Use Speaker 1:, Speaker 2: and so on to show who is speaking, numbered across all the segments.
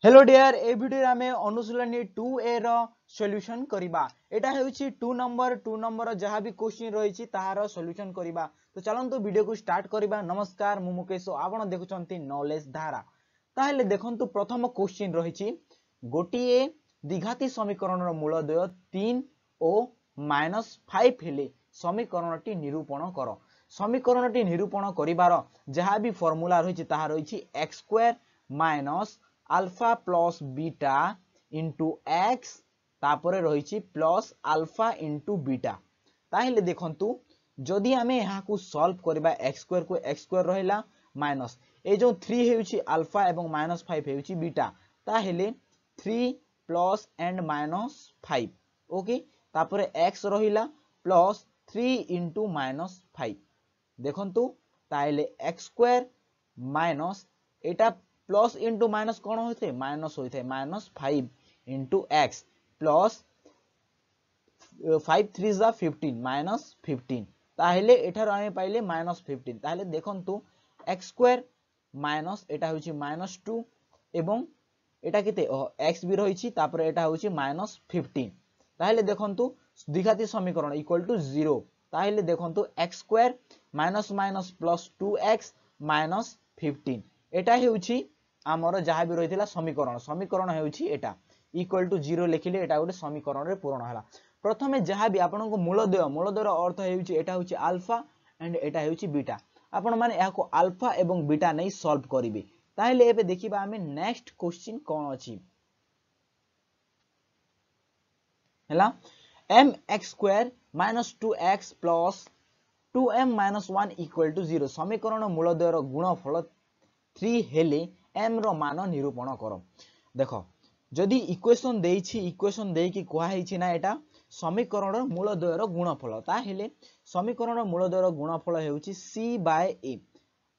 Speaker 1: Hello dear ए video आमे अनुशीलनी 2A रो solution करिबा। एटा हेउची 2 number जहाँ भी क्वेश्चन रही ताहार सॉल्यूशन करिबा। तो चलंतु वीडियो को स्टार्ट करिबा। नमस्कार मु मुकेश आपण देखुचंती नॉलेज धारा। ताहेले देखंतु प्रथम क्वेश्चन रही गोटिए द्विघाती समीकरण रो मूलद्वय 3 ओ -5 हेले समीकरणटी निरूपण कर। समीकरणटी निरूपण करिवार जहाँ भी फॉर्मूला रही ताहा रही x² minus alpha plus beta into x तापरे रही प्लस अल्फा इंटू बीटा। ताहले देखंतु जदि आमे यहाँ को सॉल्व करबा एक्स स्क्वायर को एक्स स्क्वायर रहिला माइनस ए जो 3 हेउची अल्फा एवं -5 हेउची बीटा। ताहले 3 प्लस एंड -5 ओके तापरे एक्स रहिला प्लस 3 इंटू -5 देखंतु ताहले एक्स स्क्वायर माइनस एटा प्लस इंटू माइनस कौन होते माइनस होते -5 इंटू एक्स प्लस 5 3 जा 15 -15 ताहले एठार आमे पाइले -15 ताहले देखंतु x स्क्वायर माइनस एटा होची -2 एवं एटा केते x भी रहिछि तापर एटा होची -15 ताहले देखंतु द्विघाती समीकरण इक्वल टू 0 ताहले देखंतु x square minus minus plus 2x -15 एटा हेउछि आमर जहाँ भी रही समीकरण समीकरण हेउछि एटा इक्वल टू 0 लिखिले एटा गोटे समीकरण रे पूर्ण हला। प्रथमे जहाँ भी आपन को मूलद्वय अर्थ हेउछि एटा होछि अल्फा एंड एटा हेउछि बीटा। आपण माने या को अल्फा एवं बीटा नै सॉल्व करिवे। ताहले एबे देखिबा हमें नेक्स्ट क्वेश्चन कोन अछि हला mx² -2x plus 2m - 1 equal to 0 समीकरण मूलद्वयर गुणफल 3 हेले m रो मान निरूपण कर। देख जदि इक्वेशन देइछि इक्वेशन देइकी कोहा हेछि ना एटा समीकरण मूलद्वयर गुणफल ताहेले समीकरण मूलद्वयर गुणफल हेउछि c/a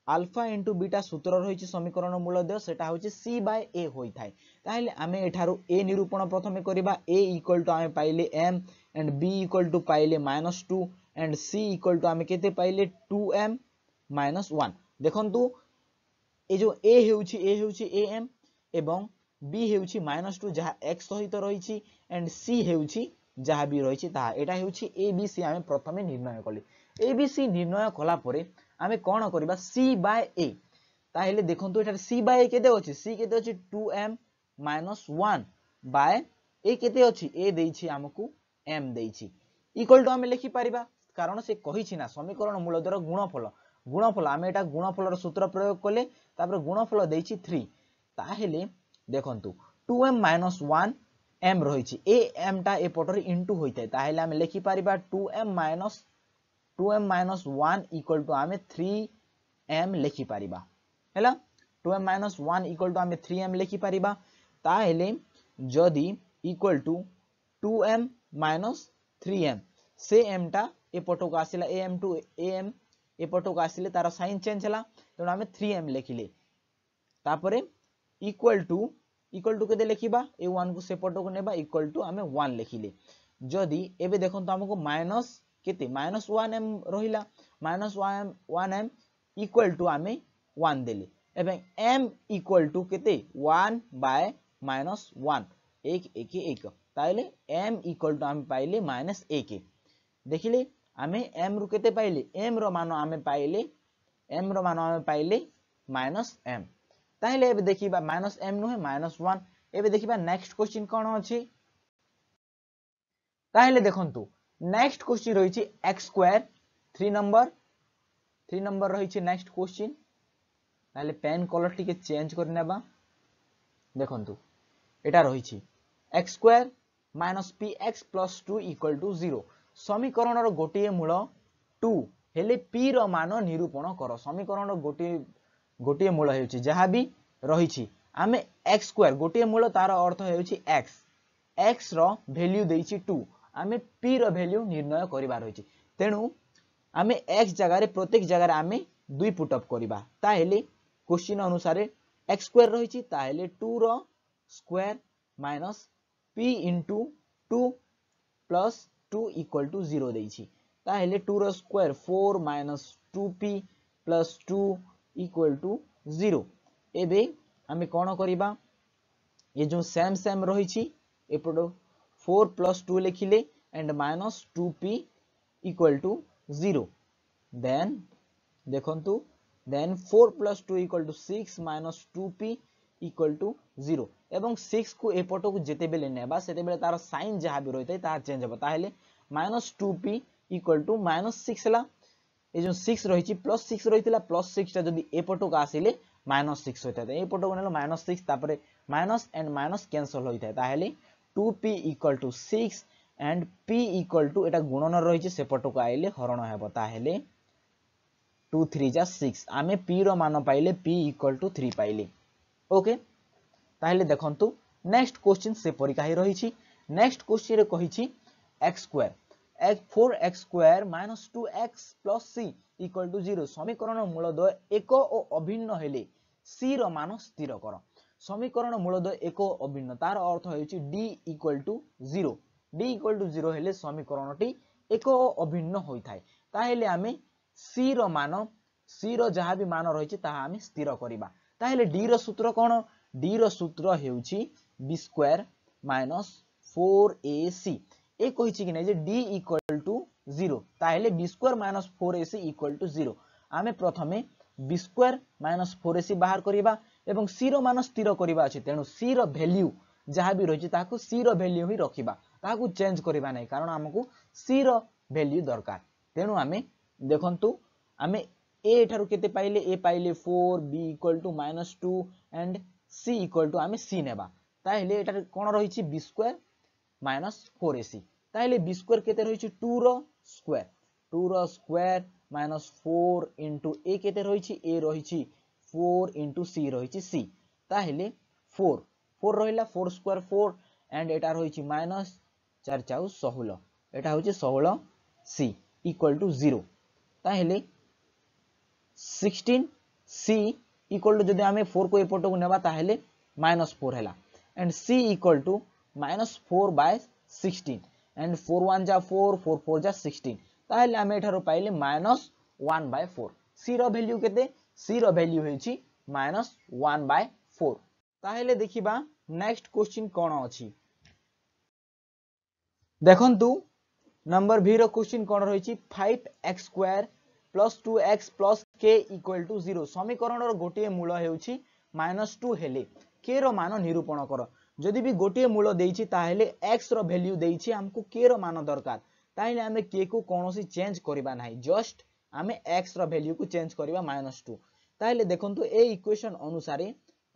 Speaker 1: अल्फा इंटू बीटा सूत्र रहिछि समीकरण मूलद्वय सेटा होछि c/a होई थाए। ताहेले आमे एठारो a निरूपण प्रथमे करिबा a इक्वल टू आमे पाइले m and b equal to पाइले -2 एंड c इक्वल टू आमे केते पाइले 2m - 1 देखंतु ए जो a हेउछि am एवं b हेउछि -2 जहा x सहित रहिछि एंड c हेउछि जहा भी रहिछि ता एटा हेउछि a b c आमे प्रथमे निर्णय कली। a b c निर्णय कला परे आमे कोन करबा c/a ताहेले देखंतु एटा c/a केते अछि c केते अछि 2m - 1 बाय a केते अछि a देइछि हमकु m देइछि इक्वल टू आमे लिखि परिबा कारण से कहिछि ना समीकरण मूलद्वयर गुणफल आमे एटा गुणफलर सूत्र प्रयोग कले तापर गुणफल देइछि 3 ताहेले देखंतु 2m - 1 m रहिछि ए m टा ए पटरे इनटू होइतै ताहेले आमे लिखि परिबा 2m - 1 इक्वल टू आमे 3m लिखि परिबा हैला 2m - 1 इक्वल टू आमे 3m लिखि परिबा। ताहेले जदि इक्वल टू 2m - 3m से m टा ए पटको आसिला am टू am ए पटको आसिले तार साइन चेंज हला तो आमे 3m लिखिले तापरे इक्वल टू केते लिखिबा ए 1 को से पटको नेबा इक्वल टू आमे 1 लिखिले जदि एबे देखंतु हमको माइनस केते -1m रहिला -1m इक्वल टू आमे 1 देले एबे m इक्वल टू केते 1 बाय -1 1 1 1 ताइले m इक्वल टू आमे पाइले -1 देखिले आमे m रु केते पाइले m रो मान आमे पाइले -m ताइले एबे देखिबा -m नुहे -1 एबे देखिबा नेक्स्ट क्वेश्चन कोन अछि ताइले देखंतु नेक्स्ट क्वेश्चन रहिछि x² 3 नंबर रहिछि नेक्स्ट क्वेश्चन ताइले पेन कलर टिके चेंज कर नेबा देखंतु एटा रहिछि x² - px + 2 = 0 समीकरण रो गोटिए मूल 2 हेले p रो मान निरूपण कर समीकरण रो गोटिए मूल हेउछि जहा भी रहिछि आमे x² गोटिए मूल तार अर्थ हेउछि x रो वैल्यू देइछि 2 आमे p रो वैल्यू निर्णय करिबार होइछि तेनु आमे x जगह रे प्रत्येक जगह रे आमे 2 पुट अप करिबा ताहेले क्वेश्चन अनुसार x² रहिछि ताहेले 2 रो स्क्वायर माइनस p * 2 + 2 = 0 देइछि ताहेले 2 रो स्क्वायर 4 - 2p + 2 = 0 एबे आमे कोन करिबा ये जो सेम सेम रही एपटो 4 + 2 लिखिले and -2p equal to 0 then देखंतु देन 4 + 2 = 6 -2p इक्वल टू 0 एवं 6 को एपटो को जेते बेले नेबा सेते बेले तार साइन जहा भी रहितै ता चेंज होबा ताहेले -2p इक्वल टू -6 हला ए जो 6 रही +6 रही +6 टा जदी एपटो का आसिले -6 होता है एपटो को नेलो -6 तापरे माइनस एंड माइनस कैंसल होता है ताहेले 2p = 6 एंड p = एटा गुणन रही सेपटो को आइले हरण हेबो ताहेले 2 3 जा 6 आमे p रो मान पाइले p = 3 पाइले ओके ताहेले देखंतु नेक्स्ट क्वेश्चन से परिका ही रही नेक्स्ट क्वेश्चन रे कहिछि x² 4x² - 2x + c = 0 समीकरण मूलद्वय एक और अभिन्न हेले c रो मान स्थिर कर समीकरण मूलद्वय एक और अभिन्न तार अर्थ होइछि d = 0 d = 0 हेले समीकरणटी एक और अभिन्न होई थाए ताहेले आमे c रो जहा भी मान रहिछि ताहा आमे स्थिर करिबा ताहेले d रो सूत्र कोन d रो सूत्र हेउछि b² - 4ac ए कहिछि कि नै जे d = 0 ताहेले b² - 4ac = 0 आमे प्रथमे b² - 4ac बाहर करिबा एवं c रो मान स्थिर करिबा अछि तेनु c रो वैल्यू जहा भी रहिछि ताकू c रो वैल्यू ही रखिबा ताकू चेंज करिबा नै कारण हमकु c रो वैल्यू दरकार तेनु आमे देखंतु आमे a एठारु केते पाइले a पाइले 4 b = -2 एंड c = आमे c नेबा ताहेले एटा कोन रहिछि b² - 4ac ताहेले b² केते रहिछि 2 रो स्क्वायर 2 रो स्क्वायर -4 * a केते रहिछि a रहिछि 4 * c रहिछि c ताहेले 4 4 रहिला 4² 4 एंड एटा रहिछि -4 * 16 एटा होछि 16 c = 0 ताहेले 16 c = जदि आमे 4 को एपटो को नेबा ताहेले -4 हैला एंड c = -4/16 एंड 4 1 जा 4 4 4 जा 16 ताहेले आमे एठारो पाइले -1/4 c रो वैल्यू केते c रो वैल्यू हेछि -1/4 ताहेले देखिबा नेक्स्ट क्वेश्चन कोन अछि देखंतु नंबर v रो क्वेश्चन कोन रहिछि 5x² + 2x + k = 0 समीकरण रो गोटे मूल हेउछि -2 हेले k रो मान निरूपण कर जदि भी गोटे मूल देइछि ताहेले x रो वैल्यू देइछि हमकु k रो मान दरकार ताहेले हमें k को कोनोसी चेंज करिबा नाही जस्ट हमें x रो वैल्यू को चेंज करिबा -2 ताहेले देखंतु ए इक्वेशन अनुसार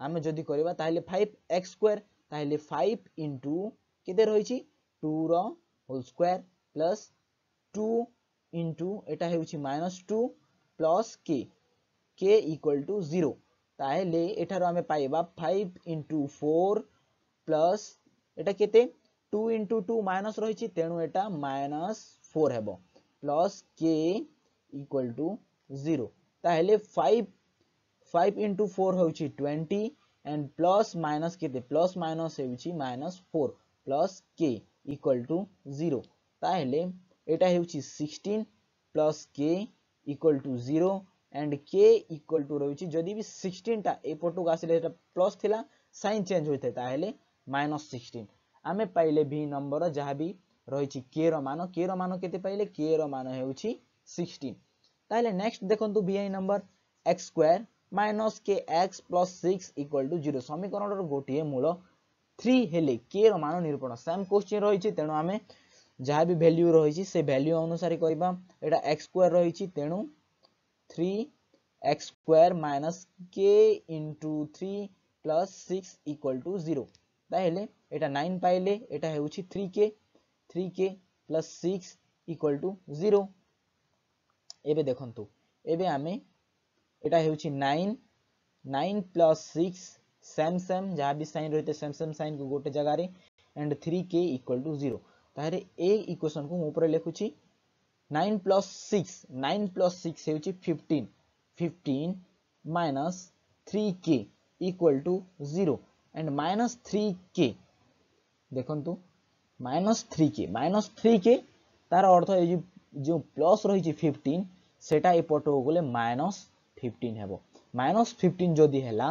Speaker 1: हमें जदि करिबा ताहेले 5x² ताहेले 5 * केते रहिछि 2 रो होल स्क्वायर प्लस 2 * एटा हेउछि -2 प्लस k k = 0 ताहेले एठारो हमें पाइबा 5 * 4 प्लस एटा केते 2 * 2 माइनस रहिछि तेनु एटा -4 हेबो plus k = 0 ताहेले 5 * 4 होउछि 20 and plus minus केते plus minus हेउछि -4 plus k = 0 ताहेले Etah हेउछि 16 plus k = 0 and k = रहुछि जदि भी 16 टा एपटो आसिले एटा प्लस थिला साइन चेंज होइते ताहेले -16 आमे पाइले v नंबर जहा भी रहिछि k रो मान केते पाइले k रो मान हेउछि 16 ताहेले नेक्स्ट देखंतु vi नंबर x² - kx + 6 = 0 समीकरण रो गोटे मूल 3 हेले k रो मान निरूपण सेम क्वेश्चन रहिछि तेनु आमे जहा भी वैल्यू रहिछि से वैल्यू अनुसार करबा एटा x² रहिछि तेनु 3x² - k * 3 + 6 = 0 ताहेले एटा 9 पाइले एटा हेउछि 3k + 6 = 0 एबे देखंतु एबे आमे एटा हेउछि 9 + 6 सेम जहा भी साइन रहिते सेम साइन को गोटे जगह रे एंड 3k = 0 तारे ए इक्वेशन को ऊपर लिखुछि 9 + 6 हेउछि 15 -3k = 0 एंड -3k देखंतु -3k तार अर्थ ए जो प्लस रही 15 सेटा एपटो गले -15 हेबो -15 जदि हैला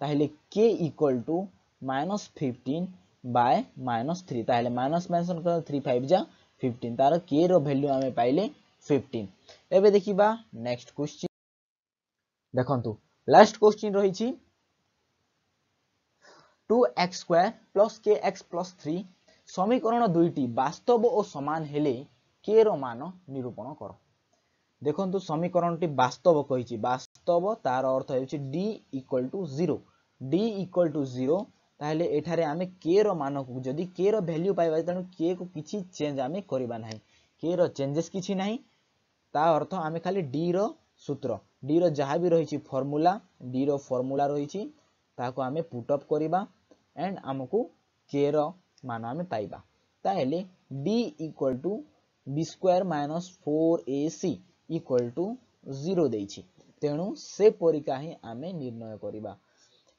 Speaker 1: ताहेले k = माइनस 15 बाय माइनस 3 ताहले माइनस मेंशन कर 3 5 जा 15 तार k रो वैल्यू हमें पाइले 15। एबे देखिबा नेक्स्ट क्वेश्चन देखंतु लास्ट क्वेश्चन रही छी 2x² प्लस kx प्लस 3 समीकरण दुईटी वास्तव और समान हेले k रो मान निरूपण कर। देखंतु समीकरणटी वास्तव कहिछि वास्तव तार अर्थ हेछि d equal to 0 d equal to 0 ताहले एठारे आमे k रो मान को जदी k रो वैल्यू पाइबा तनु k को किछि चेंज आमे करिबा नाही k रो चेंजेस किछि नाही ता अर्थ आमे खाली d रो सूत्र d रो जहा भी रहिछि फार्मूला d रो फार्मूला रहिछि ताको आमे पुट अप करिबा एंड हमकु k रो मान आमे पाइबा ताहले d equal to b square minus 4ac equal to 0 देछि तेणु से परिका ही आमे निर्णय करिबा।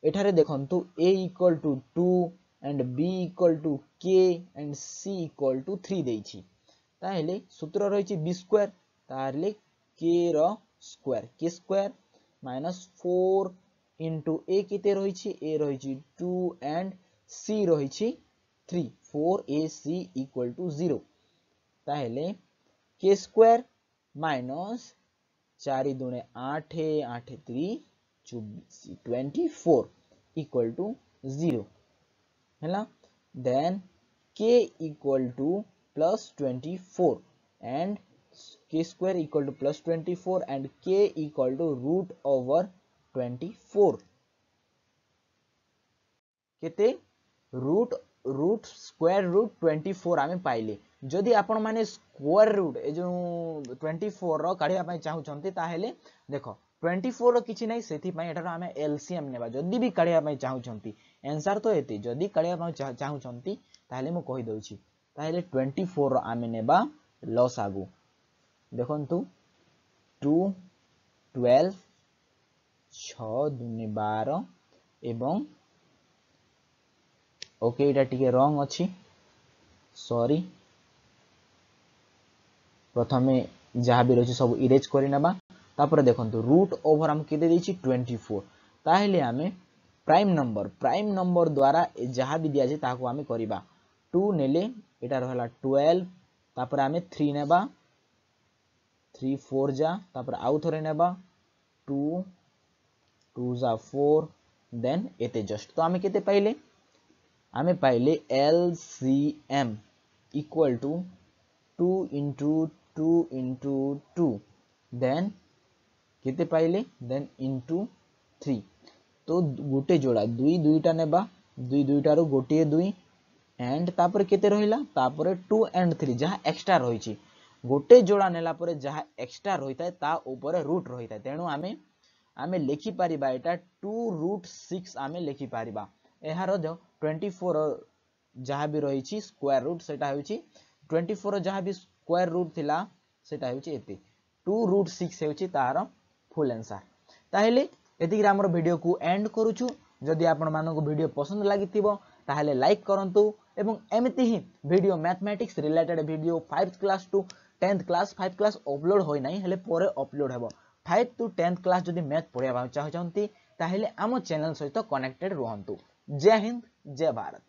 Speaker 1: एठारे देखंतु a equal to 2 and b equal to k and c equal to 3 देछि ताहले सूत्र रहिछि b स्क्वायर ताहले k रो square k square minus 4 into a केते रहिछि a रहिछि 2 एंड c रहिछि 3 4ac इक्वल टू 0 ताहले k स्क्वायर माइनस 4 दुणे 8 8 3 24 इक्वल टू 0 हैला then k equal to plus 24 and k square equal to plus 24 and k equal to root over 24 केते root square root 24 आमे पाइले जदि आपण माने स्क्वायर रूट ए जो 24 रो काढिया पय चाहू छंती ताहेले देखो 24 रो किछि नै सेथि पय एटारो आमे एलसीएम नेबा जदि भी काढिया पय चाहू छंती आंसर तो एते जदि काढिया पय चाहू छंती ताहेले मु कहि दउछि ताहेले 24 रो आमे नेबा लसागु देखंतु 2 12 6 दुने 12 एवं ओके एटा टिके रॉन्ग अछि सॉरी प्रथमे जहाँ भी रही सब इरेज करि नबा तापर देखंतु रूट ओवर हम केते देछि 24 ताहेले आमे प्राइम नंबर द्वारा जहाँ भी दिया जे ताको आमे करिबा 2 नेले एटा रहला 12 तापर आमे 3 नेबा 3 4 जा तापर आउ थरे नेबा 2 2 जा 4 देन एते जस्ट तो आमे केते पाइले आमे पाइले LCM equal to 2 into 2 into 2 then केते पाइले देन into 3 तो गोटे जोड़ा दुई दुईटा नेबा दुई दुईटा रो गोटे दुई एंड तापर केते रहिला तापर 2 एंड 3 जहा एक्स्ट्रा रहिछि गोटे जोड़ा नेला परे जहा एक्स्ट्रा रहिता ता ऊपर रूट रहिता तेनु आमे लिखि परिबा एटा 2 रूट 6 आमे लिखि परिबा एहारो जो 24 जहा भी रहिछि स्क्वायर रूट सेटा होछि 24 जहा भी स्क्वायर रूट थिला सेटा होछि एते 2 रूट 6 होछि तार फुल आंसर ताहेले एतिक हमर वीडियो को एंड करूछु जदि आपण मानको वीडियो पसंद लागिथिबो ताहेले लाइक करंतु एवं एमिति ही video mathematics related video 5th class to 10th class 5th class upload होय नाही हेले परे अपलोड हेबो 5 टू 10th क्लास जदि मैथ पढिया चाहछंती ताहेले आम चैनल सहित कनेक्टेड रहंतु। जय हिंद जय भारत।